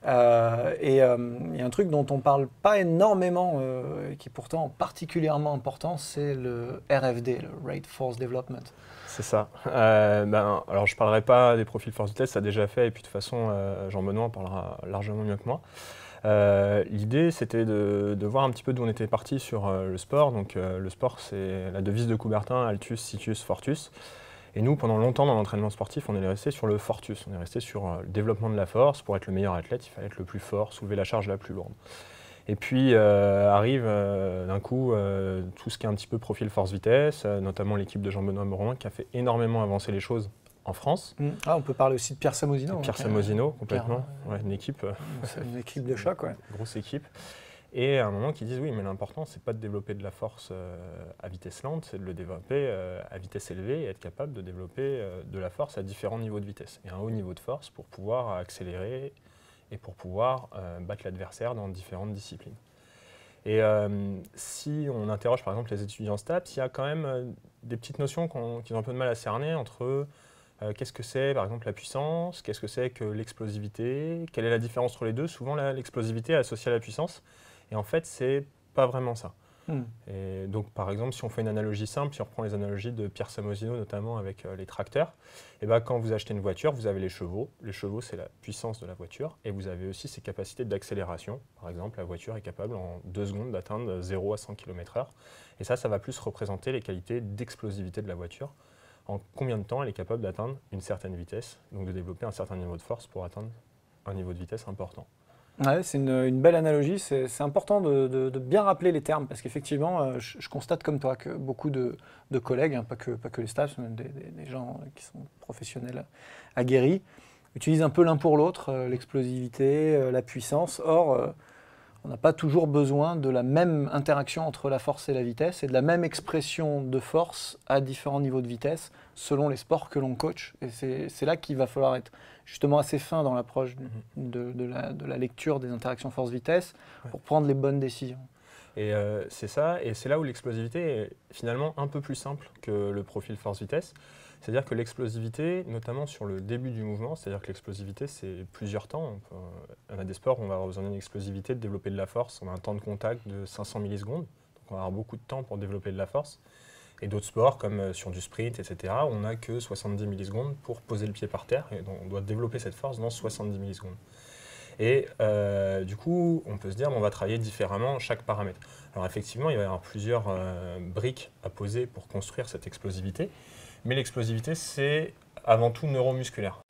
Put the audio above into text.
Il y a un truc dont on ne parle pas énormément, et qui est pourtant particulièrement important, c'est le RFD, le Rate Force Development. C'est ça. Alors je ne parlerai pas des profils force vitesse, ça a déjà fait, et puis de toute façon, Jean-Benoît en parlera largement mieux que moi. L'idée, c'était de voir un petit peu d'où on était parti sur le sport. Donc le sport, c'est la devise de Coubertin, Altus, Situs, Fortus. Et nous, pendant longtemps dans l'entraînement sportif, on est resté sur le Fortus. On est resté sur le développement de la force. Pour être le meilleur athlète, il fallait être le plus fort, soulever la charge la plus lourde. Et puis arrive d'un coup tout ce qui est un petit peu profil force-vitesse, notamment l'équipe de Jean-Benoît Morin qui a fait énormément avancer les choses en France. Ah, on peut parler aussi de Pierre Samosino. Pierre Samosino, complètement. Ouais, une équipe. C'est une équipe de choc, ouais. Grosse équipe. Et à un moment, qui disent oui, mais l'important, c'est pas de développer de la force à vitesse lente, c'est de le développer à vitesse élevée et être capable de développer de la force à différents niveaux de vitesse. Et un haut niveau de force pour pouvoir accélérer et pour pouvoir battre l'adversaire dans différentes disciplines. Et si on interroge par exemple les étudiants STAPS, il y a quand même des petites notions qu'ils ont un peu de mal à cerner entre qu'est-ce que c'est par exemple la puissance, qu'est-ce que c'est que l'explosivité, quelle est la différence entre les deux. Souvent l'explosivité est associée à la puissance et en fait c'est pas vraiment ça. Et donc par exemple si on fait une analogie simple, si on reprend les analogies de Pierre Samosino notamment avec les tracteurs, et ben, quand vous achetez une voiture, vous avez les chevaux c'est la puissance de la voiture et vous avez aussi ses capacités d'accélération. Par exemple la voiture est capable en 2 secondes d'atteindre 0 à 100 km/h et ça va plus représenter les qualités d'explosivité de la voiture. En combien de temps elle est capable d'atteindre une certaine vitesse, donc de développer un certain niveau de force pour atteindre un niveau de vitesse important. Ouais, c'est une belle analogie. C'est important de bien rappeler les termes parce qu'effectivement, je constate comme toi que beaucoup de collègues, hein, pas que les staffs, mais des gens qui sont professionnels aguerris, utilisent un peu l'un pour l'autre, l'explosivité, la puissance. Or, on n'a pas toujours besoin de la même interaction entre la force et la vitesse et de la même expression de force à différents niveaux de vitesse selon les sports que l'on coach. Et c'est là qu'il va falloir être justement assez fin dans l'approche de la lecture des interactions force-vitesse pour prendre les bonnes décisions. Et c'est ça, et c'est là où l'explosivité est finalement un peu plus simple que le profil force-vitesse. C'est-à-dire que l'explosivité, notamment sur le début du mouvement, c'est-à-dire que l'explosivité, c'est plusieurs temps. On a des sports où on va avoir besoin d'une explosivité, de développer de la force. On a un temps de contact de 500 millisecondes, donc on va avoir beaucoup de temps pour développer de la force. Et d'autres sports, comme sur du sprint, etc., on n'a que 70 millisecondes pour poser le pied par terre, et donc on doit développer cette force dans 70 millisecondes. Et du coup, on peut se dire on va travailler différemment chaque paramètre. Alors effectivement, il va y avoir plusieurs briques à poser pour construire cette explosivité. Mais l'explosivité, c'est avant tout neuromusculaire.